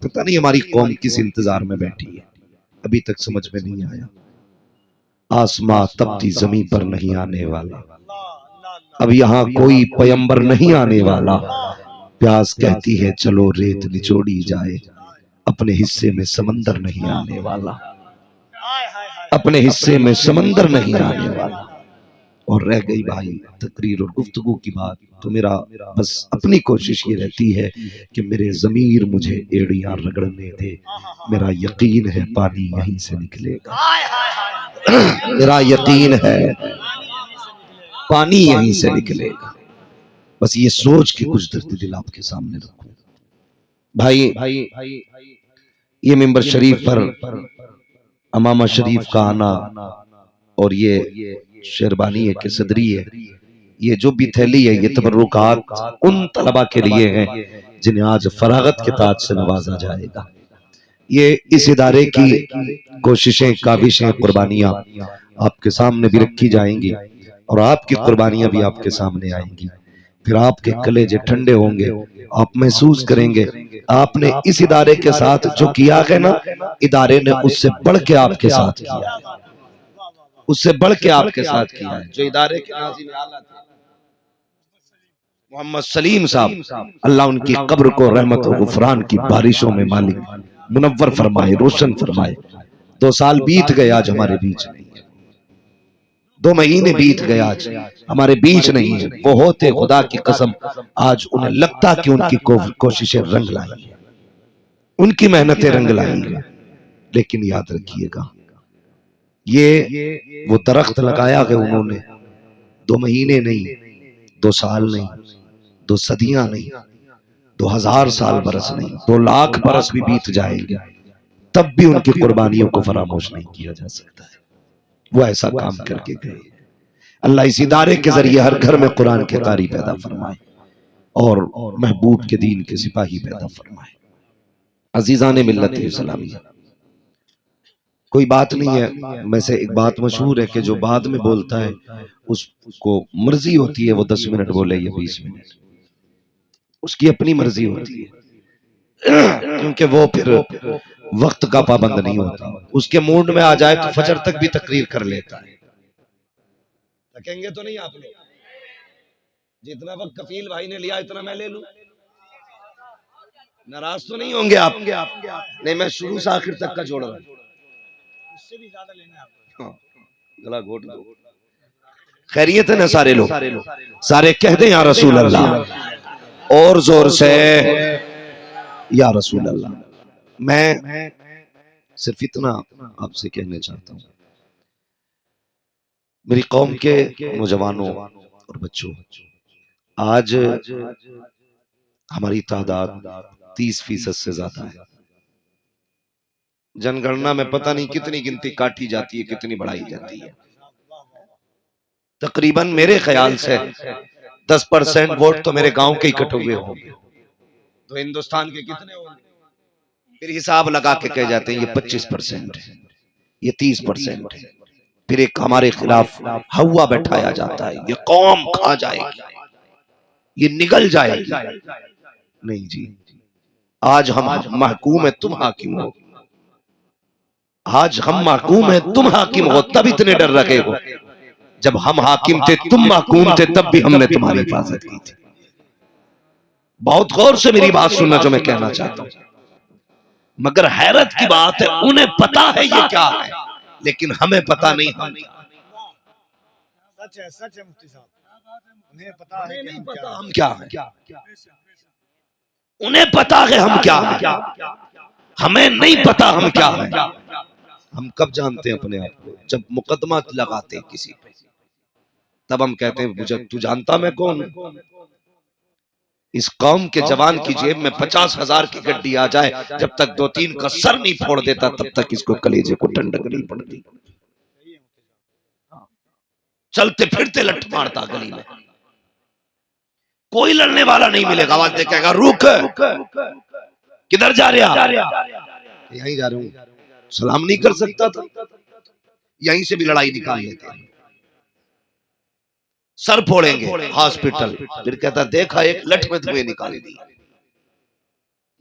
पता नहीं हमारी कौम किस इंतजार में बैठी है, अभी तक समझ में नहीं आया। आसमां तपती जमीन पर नहीं आने वाला, अब यहाँ कोई पैगंबर नहीं आने वाला। प्यास कहती है चलो रेत निचोड़ी जाए, अपने हिस्से में समंदर नहीं आने वाला, अपने हिस्से में समंदर नहीं आने वाला। और रह गई भाई तकरीर और गुफ्तगू की बात, तो मेरा बस अपनी कोशिश ये रहती है कि मेरे ज़मीर मुझे एड़ियां रगड़ने दे। मेरा यकीन है पानी यहीं से निकलेगा, मेरा यकीन है पानी यहीं से निकलेगा। बस ये सोच के कुछ दर्द दिल आपके सामने रखूं। भाई ये मिंबर शरीफ पर अमामा शरीफ का आना और ये शेरबानी है कि सदरी है, ये जो भी थैली है, ये तबर्रुकात उन तलबा के लिए है जिन्हें आज फरागत के ताज से नवाजा जाएगा। ये इस इदारे की कोशिशें, काविशें, कुर्बानियां आपके सामने भी रखी जाएंगी और आपकी कुर्बानियां भी आपके सामने आएंगी। फिर आपके कलेजे ठंडे होंगे, आप महसूस करेंगे आपने इस इदारे के साथ जो किया है ना, इदारे ने उससे बढ़ के आपके साथ किया है, उससे बढ़ के आपके साथ किया है। जो इदारे के नाज़िम आला थे मोहम्मद सलीम साहब, अल्लाह उनकी कब्र को रहमत और गुफरान की बारिशों में मालिक मुनव्वर फरमाए, रोशन फरमाए। 2 साल बीत गए, आज हमारे बीच नहीं है। 2 महीने बीत गए, आज हमारे बीच नहीं है। वो होते खुदा की कसम, आज उन्हें लगता कि उनकी कोशिशें रंग लाई, उनकी मेहनतें रंग लाई। लेकिन याद रखिएगा, ये वो दरख्त लगाया है उन्होंने, 2 महीने नहीं, 2 साल नहीं, 2 सदियां नहीं, 2000 साल बरस नहीं, 2 लाख बरस भी बीत जाएंगे, तब भी उनकी कुर्बानियों को फरामोश नहीं किया जा सकता है। वो ऐसा काम करके गए। अल्लाह इस इदारे के जरिए हर घर में कुरान के कारी पैदा फरमाए और महबूब के दीन के सिपाही पैदा फरमाए। अजीजान मिल्लत इस्लामिया, कोई बात नहीं है, में से एक बात मशहूर है कि जो बाद में बोलता है उसको मर्जी होती है वो 10 मिनट बोले या 20 मिनट, उसकी अपनी मर्जी होती है, क्योंकि वो फिर वक्त का पाबंद नहीं होता। उसके मूड में आ जाए तो फजर तक भी तकरीर कर लेता है। थकेंगे तो नहीं आप लोग? जितना वक्त कफील भाई ने लिया इतना मैं ले लूं, नाराज तो नहीं होंगे आप? नहीं, मैं शुरू से आखिर तक का जोड़ रहा हूं, उससे भी ज्यादा लेना है आपको। गला घोट दो। खैरियत है ना सारे लोग? सारे कह दें या रसूल अल्लाह, और जोर से या रसूल अल्लाह। मैं सिर्फ इतना आपसे कहना चाहता हूं, मेरी कौम के नौजवानों और बच्चों, आज हमारी तादाद 30% से ज्यादा है। जनगणना में पता नहीं कितनी गिनती काटी जाती है, कितनी बढ़ाई जाती है। तकरीबन मेरे ख्याल से 10% वोट तो मेरे गांव के इकट्ठे हुए होंगे, तो हिंदुस्तान के कितने होंगे? फिर हिसाब लगा के कह जाते हैं ये 25% है, ये 30% है। फिर एक हमारे खिलाफ हवा बैठाया जाता है, ये कौम खा जाएगी, ये निगल जाएगी। नहीं जी, आज हम महकूम है, तुम हाकिम हो। आज हम महकूम है, तुम हाकिम हो, तब इतने डर रखे हो। जब हम हाकिम थे, तुम महकूम थे, तब भी हमने तुम्हारी हिफाजत की थी। बहुत गौर से मेरी बात सुनना जो मैं कहना चाहता हूं। मगर हैरत की बात है, उन्हें पता है ये क्या है, लेकिन हमें पता नहीं। हम सच है मुफ्ती साहब, उन्हें पता है, नहीं पता हम क्या है, उन्हें पता है हम क्या है, हमें नहीं पता हम क्या है। हम कब जानते हैं अपने आप को? जब मुकदमा लगाते हैं किसी पे, तब हम कहते हैं मुझे तू जानता मैं कौन हूं। इस कौम के जवान की जेब में 50,000 की गड्डी आ जाए, जब तक 2-3 का सर नहीं फोड़ देता, तब तक इसको कलेजे को ठंडक नहीं पड़ती। चलते फिरते लठ मारता गली में, कोई लड़ने वाला नहीं मिलेगा। आवाज दे कहेगा रुक, किधर जा रहा? यहीं जा रहा हूं। सलाम नहीं कर सकता था, यहीं से भी लड़ाई निकाल लेते हैं। सर फोड़ेंगे हॉस्पिटल, फिर कहता देखा एक लठ में तुम्हें निकाल दी।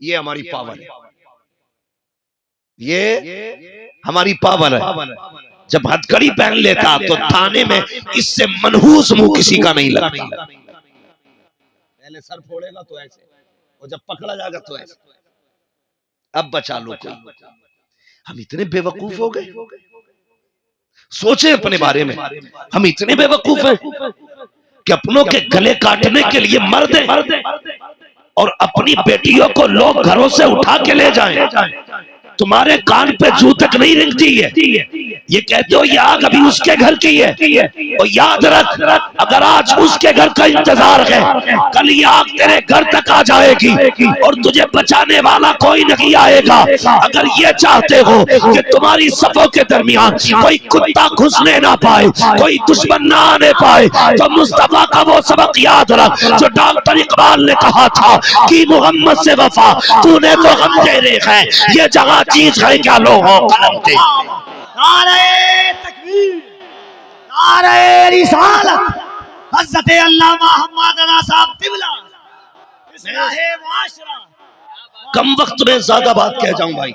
ये हमारी पावर है। ये हमारी पावर है। जब हथकड़ी पहन लेता तो थाने में इससे मनहूस मुंह किसी का नहीं लगता। पहले सर फोड़ेगा तो ऐसे, और जब पकड़ा जाएगा तो ऐसे। अब बचा लो कोई। हम इतने बेवकूफ हो गए, सोचे अपने बारे में। हम इतने बेवकूफ हैं कि अपनों के गले काटने के लिए मर दे और अपनी बेटियों को लोग घरों से उठा के ले जाएं। तुम्हारे कान पे जू तक नहीं रेंगती है, ये कहते हो ये आग अभी उसके घर की है। और याद रख, अगर आज उसके घर का इंतजार है, कल ये आग तेरे घर तक आ जाएगी और तुझे बचाने वाला कोई नहीं आएगा। अगर ये चाहते हो कि तुम्हारी सफों के दरमियान कोई कुत्ता घुसने ना पाए, कोई दुश्मन ना आने पाए, तो मुस्तफा का वो सबक याद रख जो डॉक्टर इकबाल ने कहा था कि मोहम्मद से वफा तूने तो हम तेरे है, ये जगह चीज है क्या लोगों कलम थे। नारे तकबीर, नारे रिसालत, हज़रत अल्लामा हम्मद रज़ा साहब तिबला, इस्लाहे माशरा। कम वक्त में ज्यादा बात कह जाऊं भाई,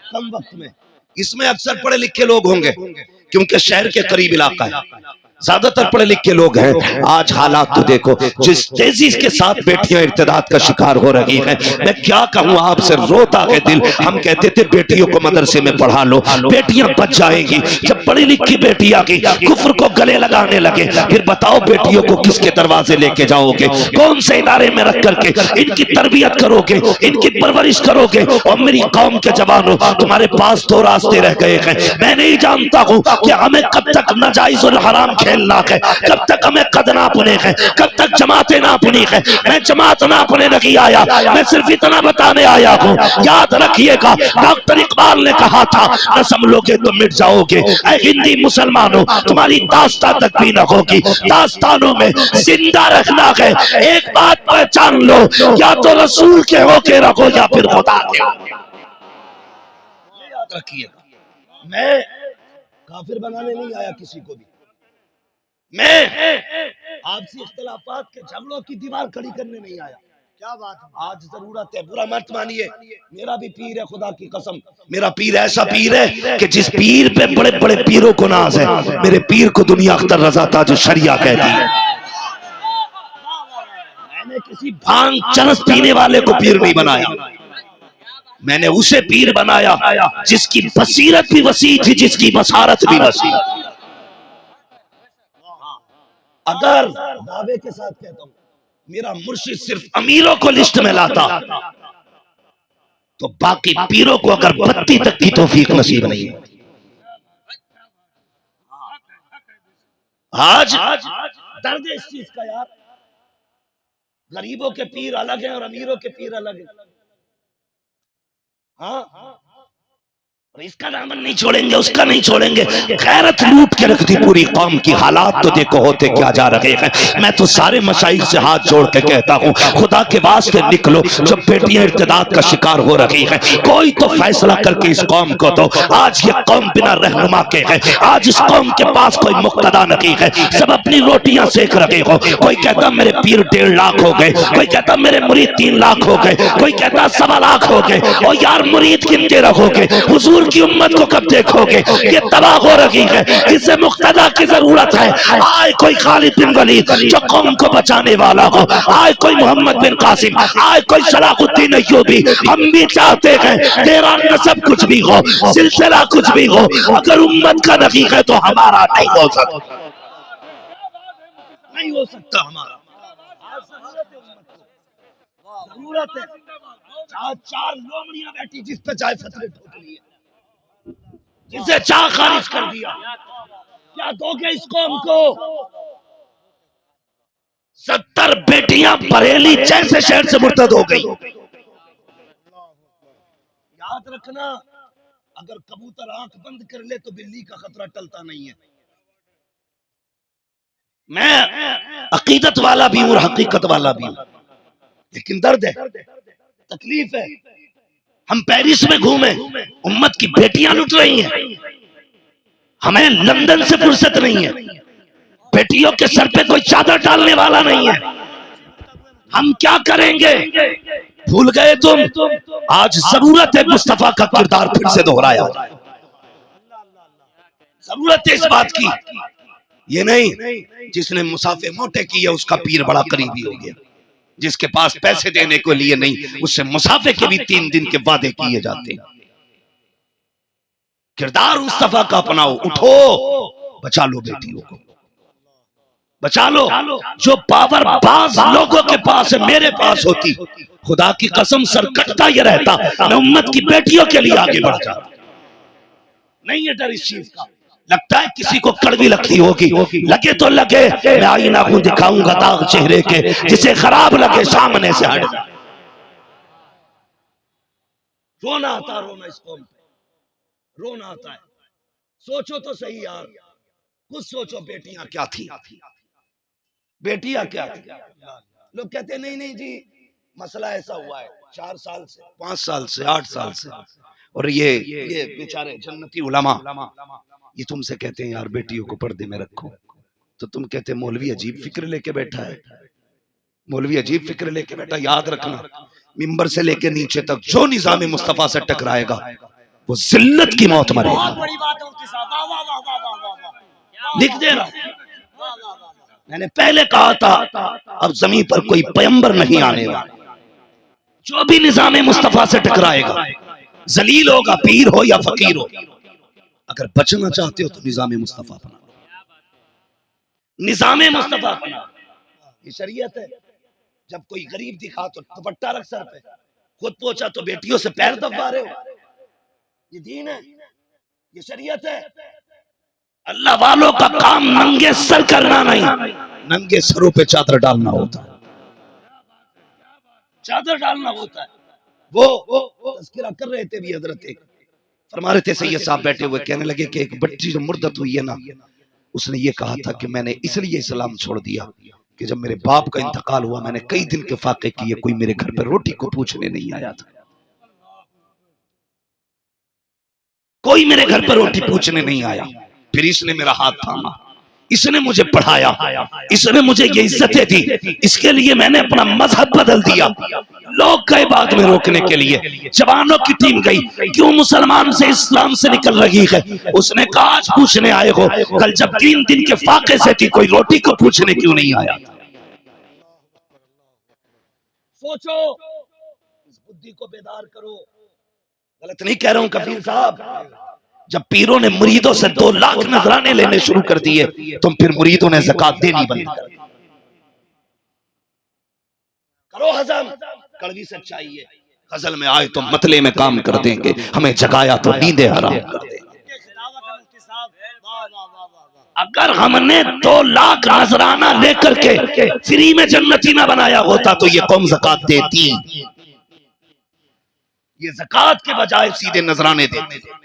कम वक्त में। इसमें अक्सर पढ़े लिखे लोग होंगे क्योंकि शहर के करीब इलाका है, ज्यादातर पढ़े लिखे लोग हैं। आज हालात तो देखो, जिस तेजी के साथ बेटियां इर्तिदाद का शिकार हो रही हैं, मैं क्या कहूं आपसे, रोता है दिल। हम कहते थे बेटियों को मदरसे में पढ़ा लो, बेटियां बच जाएंगी। जब पढ़ी लिखी बेटियां की कुफ्र को गले लगाने लगे, फिर बताओ बेटियों को किसके दरवाजे लेके जाओगे, कौन से इदारे में रख करके इनकी तरबियत करोगे, इनकी परवरिश करोगे। और मेरी कौम के जवानों, तुम्हारे पास दो रास्ते रह गए हैं। मैं नहीं जानता हूं कि हमें कब तक नाजायज और हराम खेलना है, कब तक हमें कद नापने हैं, कब तक जमातें नापनी है। मैं जमात नापने नहीं आया, मैं सिर्फ इतना बताने आया हूं। याद रखिएगा, डॉक्टर इकबाल ने कहा था न संभलोगे तो मिट जाओगे। ऐ हिंदी मुसलमानों, तुम्हारी दास्तां तक भी न होगी, दास्तानों में जिंदा रखना है। एक बात पहचान लो, या तो रसूल के होके रखो या फिर खुदा के। याद रखिएगा, मैं काफिर बनाने नहीं आया किसी को भी, मैं आपसी इख्तिलाफात के झगड़ों की दीवार खड़ी करने नहीं आया। क्या बात है? आज जरूरत है, बुरा मत मानिए, मेरा भी पीर है, खुदा की कसम। मेरा पीर ऐसा पीर है कि जिस पीर पे बड़े बड़े पीरों को नाज है, मेरे पीर को दुनिया अख्तर रजा ताज शरिया कहती है। मैंने किसी भांग चरस पीने वाले को पीर नहीं बनाया, मैंने उसे पीर बनाया जिसकी बसीरत भी वसी थी, जिसकी बसारत भी वसी। अगर दावे के साथ कहता हूं मेरा मुर्शिद सिर्फ अमीरों को लिस्ट में लाता तो बाकी पीरों को अगर बत्ती तक की तौफीक नसीब नहीं होती। आज दर्द है इस चीज का यार, गरीबों के पीर अलग हैं और अमीरों के पीर अलग हैं। हाँ, इसका दामन नहीं छोड़ेंगे, उसका नहीं छोड़ेंगे। खैरत लूट के रखती पूरी कौम की। हालात तो देखो होते क्या जा रहे हैं। मैं तो सारे मशाइख से हाथ जोड़ के कहता हूँ, खुदा के वास्ते निकलो। जब बेटियां इर्तिदाद का शिकार हो रही हैं, कोई तो फैसला करके इस कौम को दो। आज ये कौम बिना रहनुमा के है, आज इस कौम के पास कोई मुक्तदा नहीं है। सब अपनी रोटियां सेक रहे हो। कोई कहता मेरे पीर 1.5 लाख हो गए, कोई कहता मेरे मुरीद 3 लाख हो गए, कोई कहता 1.25 लाख हो गए। और यार मुरीद गिनते रहोगे, हुजूर की उम्मत को कब देखोगे? ये तबाह हो रही है, इसे मुक्तदा की जरूरत है। आए कोई खालिद बिन वलीद जो कौम को बचाने वाला हो, आए कोई मोहम्मद बिन कासिम, आए कोई सलाहुद्दीन अय्यूबी। हम भी चाहते हैं तेरा नसब कुछ भी हो, सिलसिला कुछ भी हो, अगर उम्मत का नहीं है तो हमारा नहीं हो सकता, नहीं हो सकता हमारा। जरूरत है, 4 लोमड़ियां बैठी जिस पे चाहे फतरे ठोक लिए, जिसे चाह खारिज कर दिया। क्या दोगे इस कौम को? 70 बेटियां बरेली जैसे शहर से मुर्तद हो गई। याद रखना, अगर कबूतर आंख बंद कर ले तो बिल्ली का खतरा टलता नहीं है। मैं अकीदत वाला भी हूं और हकीकत वाला भी हूं, लेकिन दर्द है, तकलीफ है। हम पेरिस में घूमे, उम्मत की बेटियां लुट रही हैं, हमें लंदन से फुर्सत नहीं है, बेटियों के सर पे कोई चादर डालने वाला नहीं है। हम क्या करेंगे? भूल गए तुम? आज जरूरत है मुस्तफा का किरदार फिर से दोहराया जाए। जरूरत है इस बात की। ये नहीं जिसने मुसाफे मोटे किए उसका पीर बड़ा करीबी हो गया। जिसके पास पैसे देने को लिए नहीं, उससे मुसाफे के भी 3 दिन के वादे किए जाते हैं। किरदार मुस्तफा का अपनाओ, उठो, बचा लो बेटियों को, बचा लो। जो पावर बाज लोगों के पास है, मेरे पास होती, खुदा की कसम सर कटता ये रहता, मैं उम्मत की बेटियों के लिए आगे बढ़ जाता। नहीं है डर इस चीज का। लगता है किसी को कड़वी लगती होगी, लगे तो लगे, मैं आईना को दिखाऊंगा दाग चेहरे के, जिसे खराब लगे सामने से हट जाए। रोना आता, रोना इस कौम पे रोना आता है। सोचो तो सही यार, कुछ सोचो। बेटियां क्या थी, बेटियां क्या थी। लोग कहते नहीं नहीं जी मसला ऐसा हुआ है 4 साल से, 5 साल से, 8 साल से, और ये बेचारे जन्नती उलमा ये तुमसे कहते हैं यार बेटियों को पर्दे में रखो, तो तुम कहते हैं मौलवी अजीब फिक्र लेके बैठा है, मौलवी अजीब फिक्र लेके बैठा। याद रखना, मिंबर से लेके नीचे तक जो निजाम मुस्तफा से टकराएगा वो जिल्लत की मौत मरेगा। बहुत बड़ी बात है मुफ्ती साहब, वाह वाह वाह वाह वाह वाह वाह। लिख दे रहा हूं, वाह वाह वाह। मैंने पहले कहा था अब जमीन पर कोई पैगंबर नहीं आने वाला। जो भी निजाम मुस्तफा से टकराएगा, जलील होगा, पीर हो या फकीर हो, अगर बचना चाहते हो तो निजाम मुस्तफा अपना, निजाम मुस्तफा अपना। ये शरीयत है। जब कोई गरीब दिखा तो दुपट्टा रख सर पे, खुद पहुंचा तो बेटियों से पैर दबा रहे हो। ये दीन है, ये शरीयत है। अल्लाह वालों का काम नंगे सर करना नहीं, नंगे सरों पे चादर डालना होता है, चादर डालना होता है। वो तज़किरा कर रहे थे भी हजरत, फरमा रहे थे सैयद साहब बैठे हुए, कहने लगे कि एक बच्ची जो मुर्दत हुई है ना, उसने ये कहा था कि मैंने इसलिए इस्लाम छोड़ दिया कि जब मेरे बाप का इंतकाल हुआ मैंने कई दिन के फाके किए, कोई मेरे घर पर रोटी को पूछने नहीं आया था, कोई मेरे घर पर रोटी पूछने नहीं आया। फिर इसने मेरा हाथ थामा, इसने मुझे पढ़ाया, इसने मुझे ये इज्जतें दी, इसके लिए मैंने अपना मजहब बदल दिया। लोग गए बाद में रोकने के लिए, जवानों की टीम गई, क्यों मुसलमान से इस्लाम से निकल रही है। उसने कहा आज पूछने आए हो, कल जब 3 दिन के फाके से थी कोई रोटी को पूछने क्यों नहीं आया। सोचो, इस बुद्धि को बेदार करो। गलत नहीं कह रहा हूं कफील साहब। जब पीरों ने मुरीदों से 2 लाख नजराने लेने शुरू कर दिए, तुम फिर मुरीदों ने ज़कात देनी बंद कर दी। करो हजम, कड़वी सच्चाई है। गजल में आए तो मतले में काम कर देंगे, हमें जगाया तो नींदें हराम कर देंगे। अगर हमने 2 लाख नजराना लेकर के फ्री में जन्नती ना बनाया होता तो ये कौम ज़कात देती। ये ज़कात के बजाय सीधे नजराने देते थे,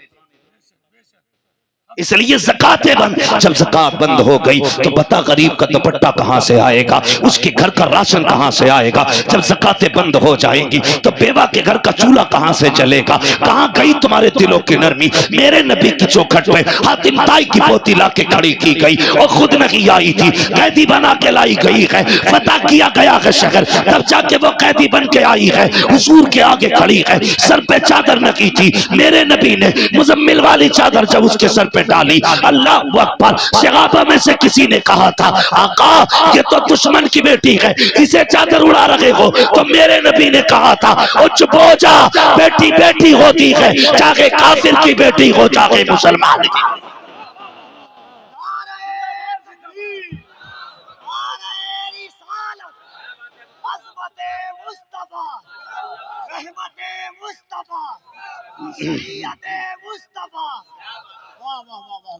इसलिए ज़कातें बंद। जब ज़कात बंद हो गई तो बता गरीब का दुपट्टा कहां से आएगा, उसके घर का राशन कहां से आएगा। जब ज़कातें बंद हो जाएंगी तो बेवा के घर का चूल्हा कहां से चलेगा। कहां गई तुम्हारे दिलों की नरमी। मेरे नबी की चौखट पे हातिम ताई की पोती ला के खड़ी की गई और खुद नहीं आई थी, कैदी बना के लाई गई है, फतह किया गया है शहर, तब जाके वो कैदी बन के आई है, हुजूर के आगे खड़ी है, सर पे चादर नकी थी। मेरे नबी ने मुजम्मिल वाली चादर जब उसके सर पे डाली, अल्लाह अकबर, सहाबा में से किसी ने कहा था आका ये तो दुश्मन की बेटी है, इसे चादर उड़ा रहे हो। तो मेरे नबी ने कहा था ओ चुप हो जा, बेटी बेटी होती है, चाहे काफिर की बेटी हो चाहे मुसलमान की।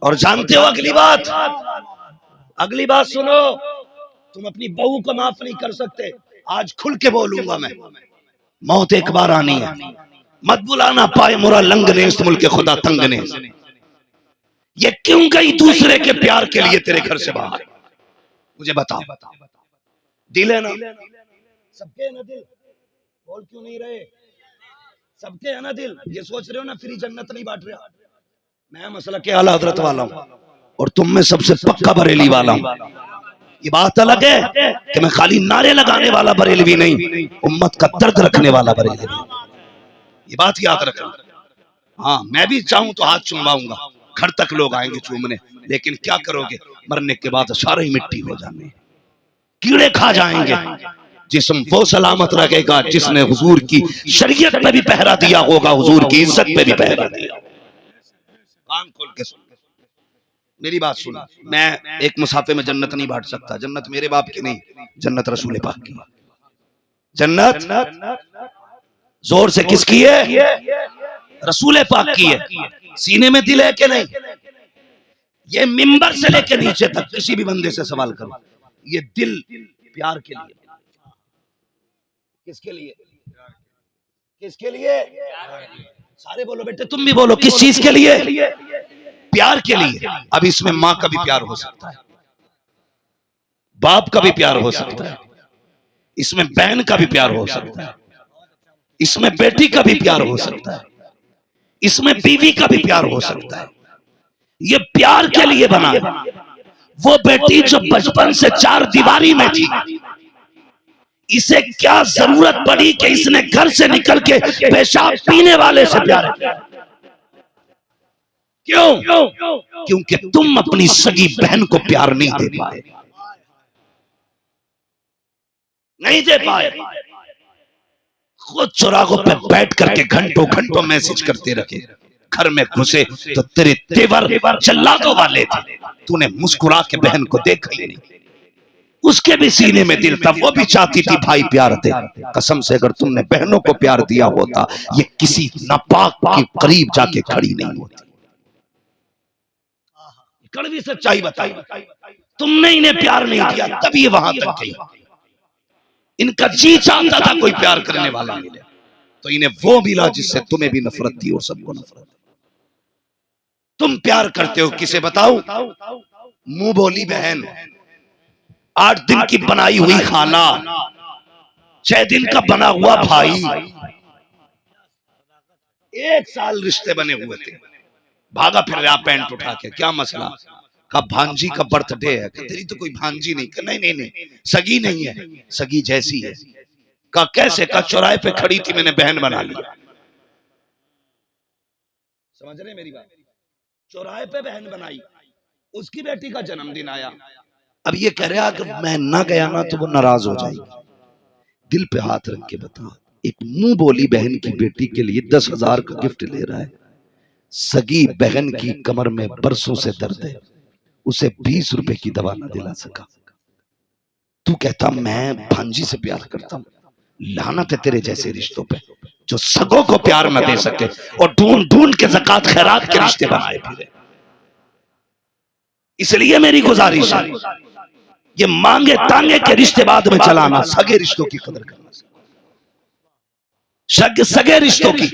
और जानते हो अगली बात सुनो, तुम अपनी बहू को माफ नहीं कर सकते। आज खुल के बोलूंगा मैं, मौत एक बार आनी है, मत बुलाना पाए मुरा लंग ने इस मुल्क के खुदा तंग ने। ये क्यों गई दूसरे के प्यार के लिए तेरे घर से बाहर, मुझे बताओ। दिल है ना सबके, है ना दिल, बोल क्यों नहीं रहे। सबके है ना दिल। ये सोच रहे हो ना फ्री जन्नत नहीं बांट रहा, मैं मसला के आला हजरत वाला हूं और तुम में सबसे पक्का बरेली वाला हूं। ये बात अलग है कि मैं खाली नारे लगाने वाला बरेलवी नहीं, उम्मत का दर्द रखने वाला बरेलवी। ये बात याद रखना। हाँ, मैं भी चाहूं तो हाथ चुमवाऊंगा, घर तक लोग आएंगे चूमने, लेकिन क्या करोगे, मरने के बाद सारे ही मिट्टी हो जाने, कीड़े खा जाएंगे। जिस्म वो सलामत रहेगा जिसने हुजूर की शरीयत पे भी पहरा दिया होगा, हुजूर की इज्जत पे भी पहरा दिया। कान खोल के सुन, मेरी बात सुना। मैं एक मुसाफे में जन्नत नहीं बांट सकता, जन्नत मेरे बाप की नहीं, जन्नत रसूल पाक की। जन्नत जोर से किसकी है? रसूल पाक की है। सीने में दिल है कि नहीं? ये मिंबर से लेकर नीचे तक किसी भी बंदे से सवाल करो, ये दिल प्यार के लिए। किसके लिए? किसके लिए? सारे बोलो बेटे, तुम भी बोलो, किस चीज के लिए? प्यार के लिए। अब इसमें मां का भी प्यार हो सकता है, बाप का भी प्यार हो सकता है, इसमें बहन का भी प्यार हो सकता है, इसमें बेटी का भी प्यार हो सकता है, इसमें बीवी का भी प्यार हो सकता है। ये प्यार के लिए बना है। वो बेटी जो बचपन से चार दीवारी में थी, इसे क्या जरूरत पड़ी कि इसने घर से निकल के पेशाब पीने वाले से प्यार किया? क्यों? क्योंकि तुम अपनी सगी बहन को प्यार नहीं दे पाए, नहीं दे पाए। खुद चौराहों पे बैठ करके घंटों घंटों मैसेज करते रखे, घर में घुसे तो तेरे तेवर जल्लादों वाले थे, तूने मुस्कुरा के बहन को देखा ही नहीं। उसके भी सीने में दिल था, वो भी चाहती थी भाई प्यार दे। कसम से अगर तुमने बहनों को प्यार दिया होता, ये किसी नापाक के करीब जाके खड़ी नहीं होती। कड़वी सच्चाई बताई, तुमने इन्हें प्यार नहीं दिया तब ये वहां तक गई। इनका जी चाहता था कोई प्यार करने वाला मिले, तो इन्हें वो मिला जिससे तुम्हें भी नफरत थी और सबको नफरत। तुम प्यार करते हो किसे बताओ? मुंह बोली बहन, 8 दिन की बनाई हुई खाना, 6 दिन का बना हुआ भाई, 1 साल रिश्ते बने हुए थे, भागा फिर रहा पैंट उठा के, क्या मसला? का भांजी का बर्थडे है, तेरी तो कोई भांजी नहीं। नहीं नहीं नहीं, सगी नहीं है, सगी जैसी है। का कैसे? का चौराहे पे खड़ी थी, मैंने बहन बना लिया। समझ रहे मेरी बात? चौराहे पे बहन बनाई, उसकी बेटी का जन्मदिन आया, अब ये कह रहा अगर मैं ना गया ना तो वो नाराज हो जाएगी। दिल पे हाथ रख के बता, एक मुंह बोली बहन की बेटी के लिए 10,000 का गिफ्ट ले रहा है। सगी बहन की कमर में बरसों से दर्द है, उसे 20 रुपए की दवा ना दिला सका। तू कहता मैं भांजी से प्यार करता हूं। लानत है तेरे जैसे रिश्तों पे जो सगों को प्यार न दे सके और ढूंढ ढूंढ के ज़कात खैरात के रिश्ते बनाए फिरे। इसलिए मेरी गुजारिश है, ये मांगे तांगे के रिश्ते बाद में चलाना, सगे रिश्तों की कदर करना। सगे रिश्तों की,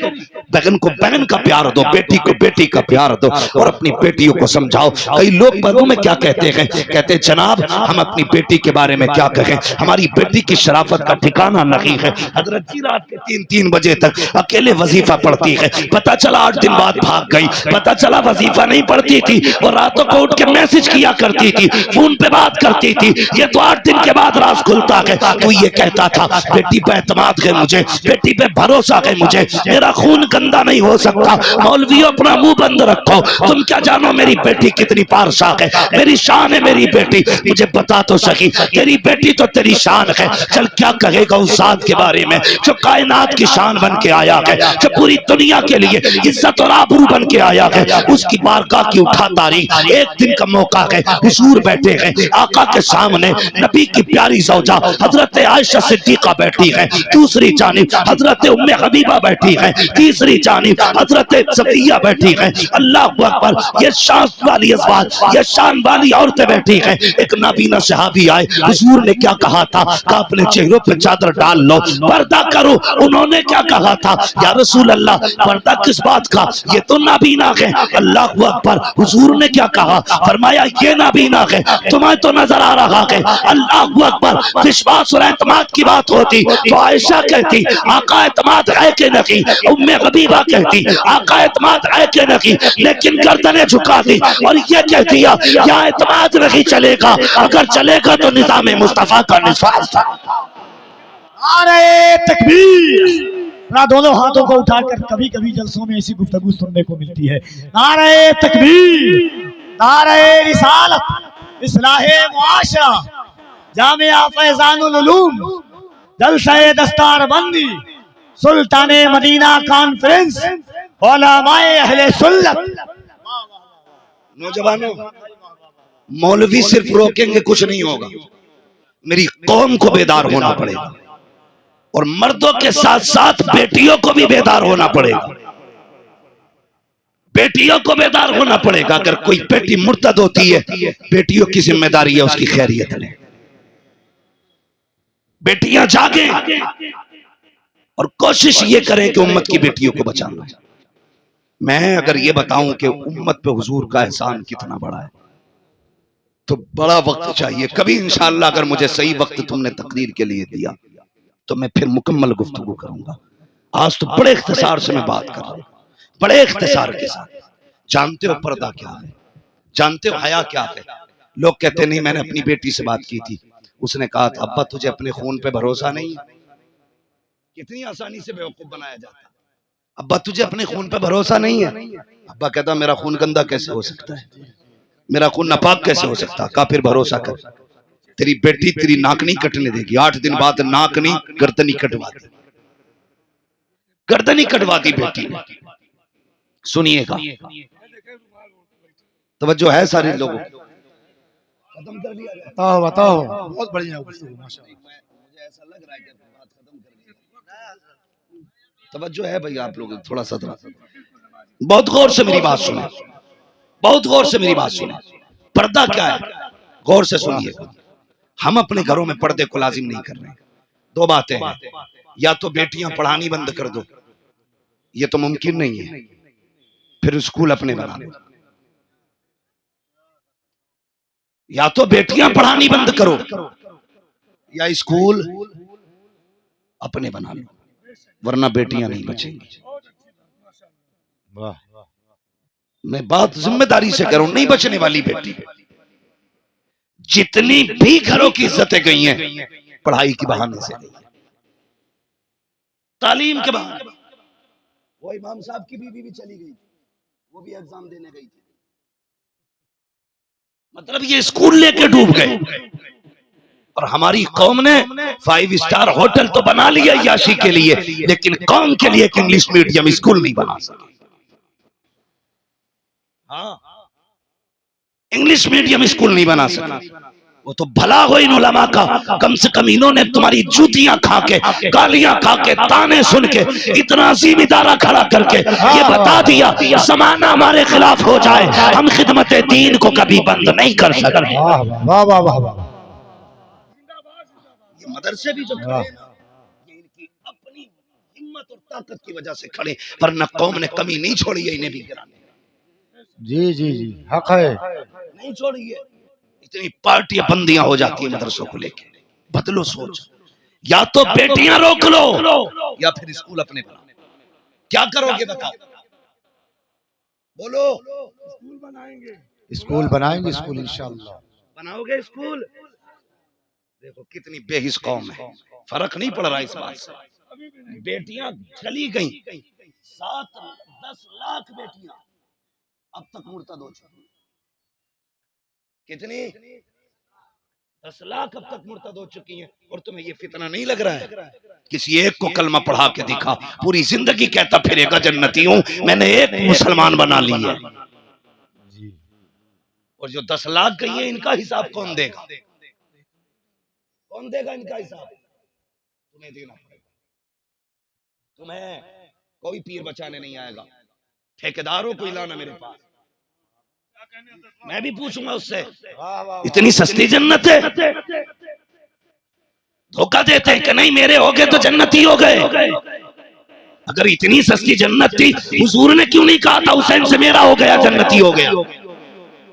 बहन को बहन का प्यार दो, बेटी को बेटी का प्यार दो, और अपनी बेटियों को समझाओ। कई लोग परों में क्या कहते हैं, कहते हैं जनाब हम अपनी बेटी के बारे में क्या कहें, हमारी बेटी की शराफत का ठिकाना नहीं है। हजरत जी रात के 3-3 बजे तक अकेले वजीफा पढ़ती है, पता चला 8 दिन बाद भाग गई, पता चला वजीफा नहीं पढ़ती थी और रातों को उठ के मैसेज किया करती थी, फोन पे बात करती थी। ये तो 8 दिन के बाद राज खुलता है। तो ये कहता था बेटी पे एतमाद है मुझे, बेटी पे भरोसा है मुझे, मेरा खून गंदा नहीं हो सकता। मौलवी अपना मुंह बंद रखो, तुम क्या जानो मेरी बेटी कितनी पारसा है, मेरी शान है मेरी बेटी। मुझे बता तो सही, तेरी बेटी तो तेरी शान है। चल क्या कहेगा उस जात के बारे में जो कायनात की शान बन के आया है, जो पूरी दुनिया के लिए इज्जत और आबरू बन के आया है। उसकी बारगाह की उठा तारीख, एक दिन का मौका है, हुजूर बैठे हैं आका के सामने, नबी की प्यारी ज़ौजा हजरत आयशा सिद्दीका बैठी है, दूसरी जानिब हजरत उम्मे हबीबा बैठी है, तीसरी जानिब हजरत सफिया बैठी है। अल्लाह अकबर, ये शान वाली अज़वाज, ये शान वाली औरतें बैठी हैं। एक नाबीना सहाबी आए, हुजूर ने क्या कहा था कि अपने चेहरों पे चादर डाल लो, पर्दा करो। उन्होंने क्या कहा था, या रसूल अल्लाह पर्दा किस बात का, ये तो नाबीना है। अल्लाह अकबर, हुजूर ने क्या कहा, फरमाया ये नाबीना है, तुम्हें तो नजर आ रहा है। अल्लाह अकबर, विश्वास और एतमाद की बात होती तो आयशा कहती आका एतमाद है कि नहीं। उम्मे हबीबा कहती आका एतमाद है कि नहीं, लेकिन गर्दनें झुका दी और ये कह दिया यहाँ एतमाद नहीं चलेगा, अगर चलेगा तो निजाम मुस्तफा का निस्वास था। नारे तकबीर। ना दोनों हाथों को उठाकर कभी कभी जलसों में ऐसी गुफ्तगू सुनने को मिलती है। नारे तकबीर, नारे रिसालत, इस्लाहे मुआशरा, जामिया फैजानुल उलूम, जलसाए दस्तारबंदी, सुल्ताने मदीना कॉन्फ्रेंस, उलमाए अहले सुन्नत। नौजवानों, मौलवी सिर्फ रोकेंगे कुछ नहीं होगा, मेरी कौम को बेदार होना पड़ेगा और मर्दों के साथ साथ बेटियों को भी बेदार होना पड़ेगा। बेटियों को बेदार होना पड़ेगा। अगर कोई बेटी मुर्तद होती है, बेटियों की जिम्मेदारी है उसकी खैरियत लें। बेटियां जागे और कोशिश ये करें कि उम्मत की बेटियों को बचाना। मैं अगर ये बताऊं कि उम्मत पे हुजूर का एहसान कितना बड़ा है, तो बड़ा वक्त चाहिए। कभी इंशाअल्लाह अगर मुझे सही वक्त तुमने तकरीर के लिए दिया तो मैं फिर मुकम्मल गुफ्तगू करूंगा। आज तो बड़े इख्तिसार से मैं बात कर रहा हूं, बड़े इख्तिसार के साथ। जानते हो पर्दा क्या है, जानते हो हया क्या है? लोग कहते नहीं, मैंने अपनी बेटी से बात की थी, उसने कहा था अब्बा तुझे अपने खून पे भरोसा नहीं। कितनी आसानी से बेवकूफ बनाया जाता है। अब्बा तुझे अपने खून पे भरोसा नहीं है। अब्बा कहता मेरा खून गंदा कैसे हो सकता है, मेरा खून नापाक कैसे हो सकता है? कहा फिर भरोसा कर, तेरी बेटी तेरी नाक नहीं कटने देगी। 8 दिन बाद नाक नहीं गर्दनी कटवा दी, गर्दनी कटवा दी बेटी ने। सुनिएगा, तवज्जो है सारे लोगों को। खत्म कर दिया जाए। बताओ बताओ, बहुत बढ़िया माशाअल्लाह। मुझे ऐसा लग रहा है कि बात खत्म कर दी। तवज्जो है भाई आप लोग, थोड़ा सा बहुत गौर से मेरी बात सुने, बहुत गौर से मेरी बात सुने। पर्दा क्या है, गौर से सुनिएगा। हम अपने घरों में पर्दे को लाजिम नहीं कर रहे। दो बातें हैं, या तो बेटियां पढ़ानी बंद कर दो, ये तो मुमकिन नहीं है, फिर स्कूल अपने बना लो। या तो बेटियां पढ़ानी बंद करो या स्कूल अपने बना लो, वरना बेटियां नहीं बचेंगी। मैं बात जिम्मेदारी से करूं, नहीं बचने वाली बेटी। जितनी भी घरों की इज्जतें गई हैं पढ़ाई के बहाने से गई हैं, तालीम के बहाने। वो इमाम साहब की बीवी भी चली गई, वो भी एग्जाम देने गई थी। मतलब ये स्कूल लेके डूब गए। और हमारी कौम ने 5 स्टार होटल तो बना लिया याशी के लिए, लेकिन कौम के लिए एक इंग्लिश मीडियम स्कूल नहीं बना सके। हाँ, इंग्लिश मीडियम स्कूल नहीं बना सके। वो तो भला हो इन उलमा का, कम से कम इन्होंने तुम्हारी जूतियां खा के, गालियां खा के, ताने सुन के, इतना अजीम इदारा खड़ा करके ये बता दिया ज़माना हमारे खिलाफ हो जाए, हम खिदमत दीन को कभी बंद नहीं कर सकते। वाह वाह वाह वाह। ये मदरसे भी जो खड़े हैं ना, ये इनकी अपनी हिम्मत और ताकत की वजह से खड़े, वरना कौम ने कमी नहीं छोड़ी है इन्हें भी गिराने। जी जी जी, हक है, नहीं छोड़ी है। इतनी पार्टियां बंदियां हो जाती है मदरसों को लेके। बदलो सोच, या तो बेटियां रोक लो या फिर स्कूल अपने बनाओ। क्या करोगे बताओ, बोलो। स्कूल बनाएंगे, स्कूल बनाएंगे, स्कूल इंशाअल्लाह बनाओगे स्कूल। देखो कितनी बेहिस कौम है, फर्क नहीं पड़ रहा इस बात से। बेटियां चली गई, 7-10 लाख बेटियां अब तक मुर्तद हो चुकी। कितनी? 10 लाख अब तक मुर्तद हो चुकी हैं। और तुम्हें ये फितना नहीं लग रहा है? किसी एक को कलमा पढ़ा के दिखा, पूरी जिंदगी कहता फिरेगा जन्नती हूं, मैंने एक मुसलमान बना ली है। और जो 10 लाख गई है, इनका हिसाब कौन देगा? कौन देगा इनका हिसाब? तुम्हें देना पड़ेगा। तुम्हें कोई पीर बचाने नहीं आएगा। ठेकेदारों को लाना मेरे पास, मैं भी पूछूंगा उससे। इतनी सस्ती जन्नत है? धोखा देते हैं कि नहीं मेरे हो गए तो जन्नती हो गए। अगर इतनी सस्ती जन्नत थी, हुजूर ने क्यों नहीं कहा था हुसैन से मेरा हो गया जन्नती हो गया?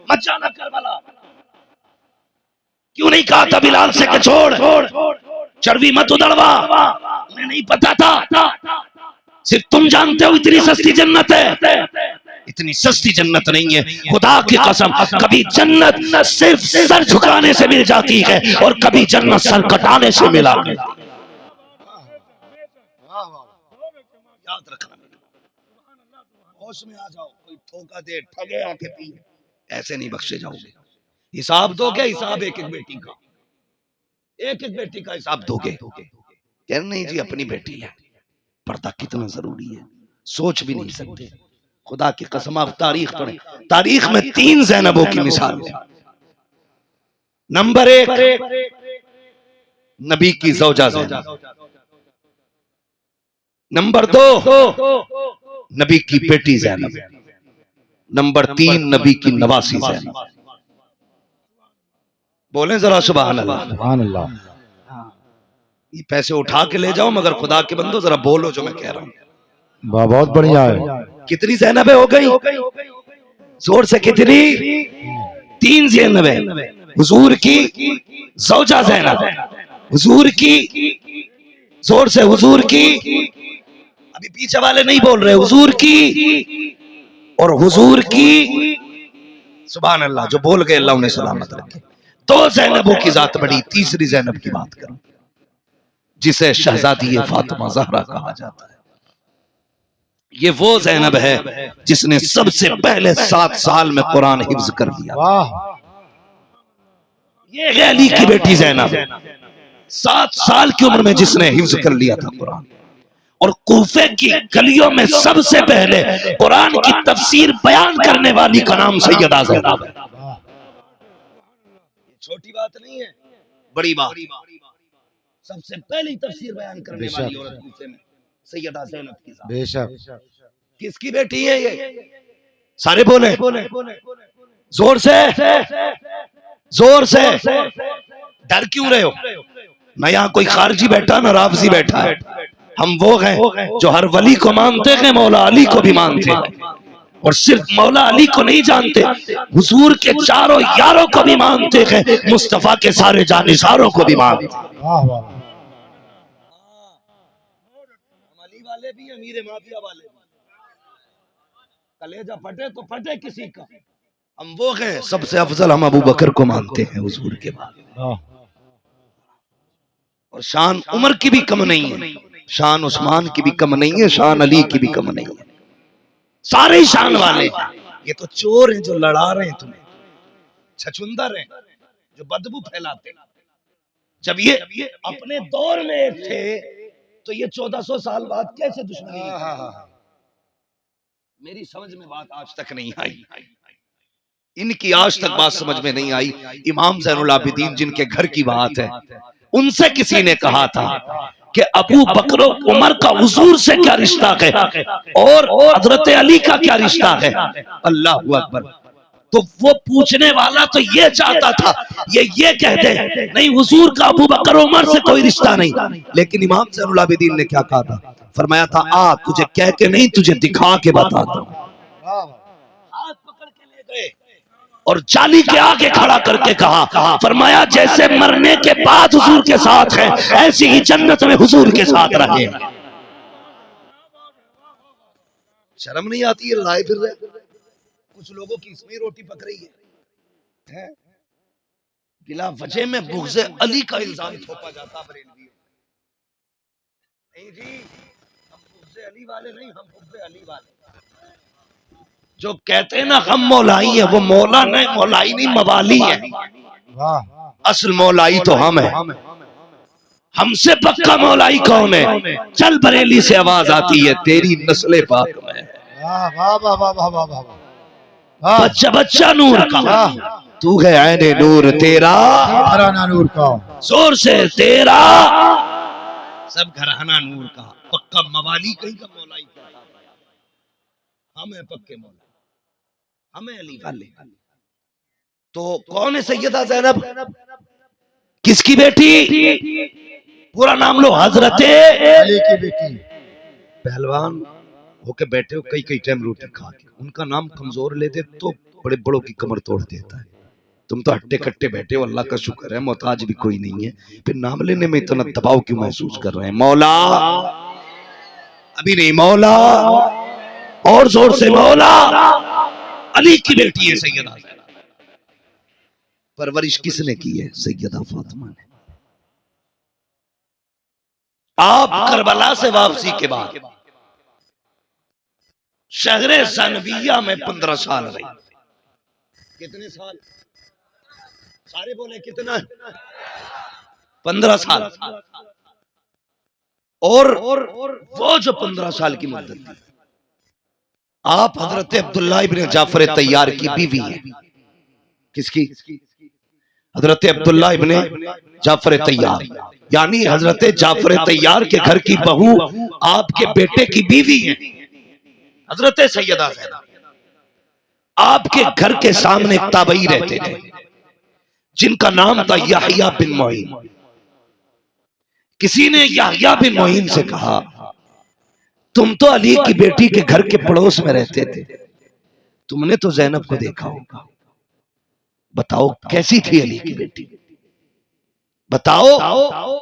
मत जाना करबला। क्यों नहीं कहा था बिलाल से कि छोड़? चर्बी मत उधड़वा, उन्हें नहीं पता था, सिर्फ तुम जानते हो इतनी सस्ती जन्नत है। इतनी सस्ती जन्नत नहीं है, खुदा की कसम। कभी जन्नत सिर्फ सर झुकाने से मिल जाती है और कभी जन्नत सर कटाने से मिला करती है। याद रखना, होश में आ जाओ, कोई ठोका दे ठगे आके पी, ऐसे नहीं बख्शे जाओगे। हिसाब दोगे, हिसाब एक एक बेटी का, एक एक बेटी का हिसाब दोगे। कह नहीं जी अपनी बेटी है, पर्दा कितना जरूरी है सोच भी नहीं सकते। खुदा की कसम, आप तारीख पढ़े, तारीख में 3 ज़ैनबों की मिसाल है। नंबर 1 नबी की ज़ौजा ज़ैनब, नंबर 2 नबी की बेटी ज़ैनब, नंबर 3 नबी की नवासी ज़ैनब। बोले जरा सुभान अल्लाह। सुभान अल्लाह। ये पैसे उठा के ले जाओ, मगर खुदा के बंदो जरा बोलो जो मैं कह रहा हूं। बहुत बढ़िया है। कितनी ज़ैनबें हो गई जोर से? कितनी? 3 ज़ैनबें। हुजूर की ज़ौजा ज़ैनब, हुजूर की, जोर से, हुजूर की, अभी पीछे वाले नहीं बोल रहे, हुजूर की और हुजूर की, सुभान अल्लाह, जो बोल गए अल्लाह उन्हें सलामत रखे। 2 ज़ैनबों की जात बड़ी, तीसरी ज़ैनब की बात करूं जिसे शहजादी फातिमा ज़हरा कहा जाता है। ये वो ज़ैनब है जिसने सबसे पहले 7 साल में कुरान हिफ्ज कर लिया। ये है अली की बेटी ज़ैनब, 7 साल की उम्र में जिसने हिफ्ज कर लिया था कुरान। और कूफे की गलियों में सबसे पहले कुरान की तफसीर बयान करने वाली का नाम सैयदा ज़ैनब है। छोटी बात नहीं है, बड़ी बात। सबसे पहली तफसीर बयान करने वाली औरत कूफे में सैयदा ज़ैनब की जात। बेशक। किसकी बेटी है ये? सारे बोले जोर से, जोर से। डर क्यों रहे हो? ना यहाँ कोई खारजी बैठा ना राफजी बैठा है। हम वो हैं जो हर वली को मानते हैं, मौला अली को भी मानते हैं। और सिर्फ मौला अली को नहीं जानते, हुजूर के चारों यारों को भी मानते हैं, मुस्तफा के सारे जानिसारों को भी मानते हैं। अली वाले भी, अमीर माफिया वाले भी। कलेजा फटे तो फटे किसी का, हम वो हैं सबसे अफजल हम अबू बकर को मानते हैं हुजूर के बाद। और शान उमर की भी कम नहीं है, शान उस्मान की भी कम नहीं है, शान अली की भी कम नहीं है। सारे शान वाले। ये तो चोर हैं जो लड़ा रहे हैं तुम्हें, छछुंदर हैं जो बदबू फैलाते। जब ये अपने दौर में थे तो ये 1400 साल बाद कैसे दुश्मनी? मेरी समझ में बात आज तक नहीं आई, इनकी आज तक बात समझ में नहीं आई। इमाम ज़ैनुल आबिदीन जिनके घर की बात है, उनसे किसी ने कहा था कि अबू बकर उमर का हुजूर से क्या रिश्ता है और हजरत अली का क्या रिश्ता है? अल्लाहू अकबर। तो वो पूछने वाला तो ये चाहता था ये कह दे नहीं हुजूर का अबू बकर उमर से कोई रिश्ता नहीं। लेकिन इमाम ज़ैनुल आबिदीन ने क्या कहा था? फरमाया था आ तुझे कह के नहीं, तुझे दिखा के बताता हूं। हाथ पकड़ के ले गए और जाली के आगे खड़ा करके कहा, फरमाया जैसे मरने के बाद हुजूर के साथ है, ऐसी ही जन्नत में हुजूर के साथ रहे। शर्म नहीं आती है? लाए फिर रहे कुछ लोगों की इसमें रोटी पक रही है। बिला वजह में बुग़्ज़े अली का इल्जाम थोपा जाता बरेलवी। नहीं जी, हम बुग़्ज़े अली वाले नहीं, हम हुब्बे अली वाले। जो कहते हैं ना हम मौलाई है, वो मौला नहीं, मौलाई नहीं, मवाली है। असल मौलाई तो हम है। हमसे पक्का मौलाई कौन है? चल बरेली से आवाज आती है, तेरी नस्ले पाक में है। बच्चा बच्चा नूर का, तू है ऐने नूर, तेरा घराना नूर का, जोर से तेरा सब घराना नूर का। पक्का मवाली कहीं का मौलाई क्या? हम है पक्के मौला, हमें अली वाले। तो कौन है सैयदा ज़ैनब? किसकी बेटी? पूरा नाम लो, हजरत अली की बेटी। पहलवान होके बैठे हो कई टाइम रोटी खा के, उनका नाम कमजोर लेते तो बड़े बड़ों की कमर तोड़ देता है। तुम तो हट्टे कट्टे बैठे हो, अल्लाह का शुक्र है मोहताज भी कोई नहीं है, फिर नाम लेने में इतना दबाव क्यों महसूस कर रहे हैं? मौला अभी नहीं, मौला और जोर से मौला। अली की बेटी है सैयदा, परवरिश किसने की है? सैयदा फातिमा ने। आप करबला से वापसी के बाद शहरे सनविया में 15 साल रही। कितने साल? सारे बोले कितना? 15 साल। और वो जो 15 साल की मुद्दत थी, आप हजरत अब्दुल्ला इब्ने जाफर तैयार की बीवी है। किसकी? हजरत अब्दुल्ला इब्ने जाफर तैयार, यानी हजरत जाफर तैयार के घर की बहू आपके बेटे की बीवी है हजरत सैयदा ज़ैनब। आपके घर के सामने एक ताबई रहते थे जिनका नाम था याहिया बिन मोइन। किसी ने याहिया बिन मोइन से कहा, तुम तो अली की बेटी के घर के पड़ोस में रहते थे, तुमने तो ज़ैनब को देखा होगा, बताओ कैसी थी अली की बेटी? बताओ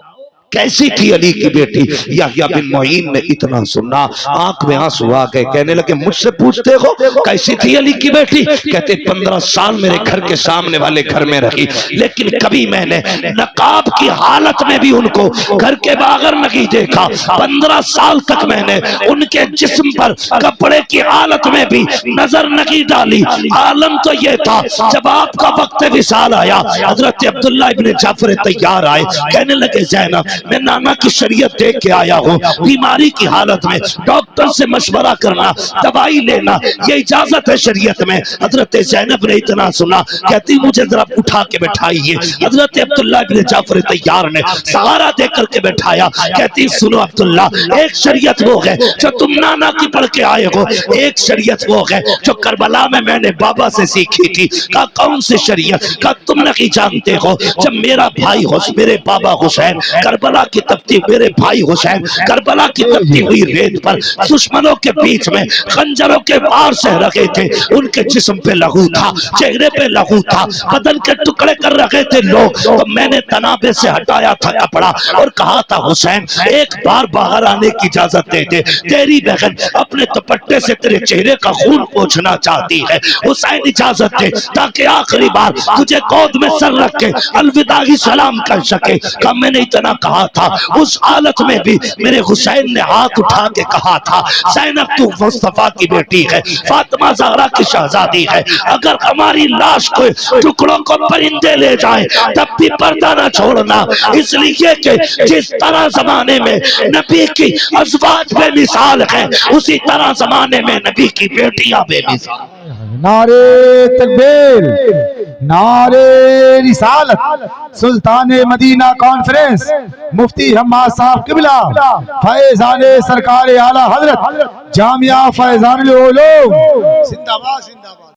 कैसी थी अली की बेटी? याहिया बिन मोइन ने इतना सुना, आंख में आंसू आ गए, कहने लगे मुझसे पूछते हो कैसी थी अली की बेटी? कहते 15 साल मेरे घर के सामने वाले घर में रही, लेकिन कभी मैंने नकाब की हालत में भी उनको घर के बाहर नहीं देखा। 15 साल तक मैंने उनके जिस्म पर कपड़े की हालत में भी नजर नहीं डाली। आलम तो ये था, जब आपका वक्त विसाल आया, हजरत अब्दुल्ला इब्ने जाफर तैयार आए, कहने लगे ज़ैनब मैं नाना की शरीयत देख के आया हूँ, बीमारी की हालत में डॉक्टर से मशवरा करना, दवाई लेना, ये इजाजत है शरीयत में। हजरत ज़ैनब ने इतना सुना, कहती मुझे जरा उठा के बैठाइए। हजरत अब्दुल्ला इब्ने जाफर तैयार ने सहारा दे करके बैठाया। कहती सुनो अब्दुल्ला, एक शरीयत वो है जो तुम नाना की पढ़ के आए हो, एक शरीयत वो है जो करबला में मैंने बाबा से सीखी थी। कहा कौन सी शरीयत? कहा तुम नहीं जानते हो, जब मेरा भाई मेरे बाबा हुसैन करबला की तपती, मेरे भाई हुसैन करबला की तपती हुई रेत पर दुश्मनों के बीच में खंजरों के वार सह रहे थे, उनके जिस्म पे लहू था, चेहरे पे लहू था, बदन के टुकड़े कर रहे थे लोग, तो मैंने तनाबे से हटाया था कपड़ा और कहा था हुसैन एक बार बाहर आने की इजाजत दे दे, तेरी बहन अपने दुपट्टे से तेरे चेहरे का खून पोंछना चाहती है। हुसैन इजाजत दे ताकि आखिरी बार तुझे गोद में सर रख के अलविदाई सलाम कर सके। कहा मैंने इतना कहा था, उस हालत में भी मेरे हुसैन ने हाथ उठा के कहा था ज़ैनब तू मुस्तफा की बेटी है, फातिमा ज़हरा की शहजादी है, अगर हमारी लाश को टुकड़ों को परिंदे ले जाए तब भी पर्दा न छोड़ना, इसलिए कि जिस तरह जमाने में नबी की अज़वाज बेमिसाल है, उसी तरह जमाने में नबी की बेटियां बेमिसाल। नारे तकबीर, नारे रिसालत, सुल्तान मदीना कॉन्फ्रेंस, मुफ्ती हम्माद साहब किबला, फैजान सरकार आला हजरत जामिया फैजानुल उलूम, जिंदाबाद जिंदाबाद।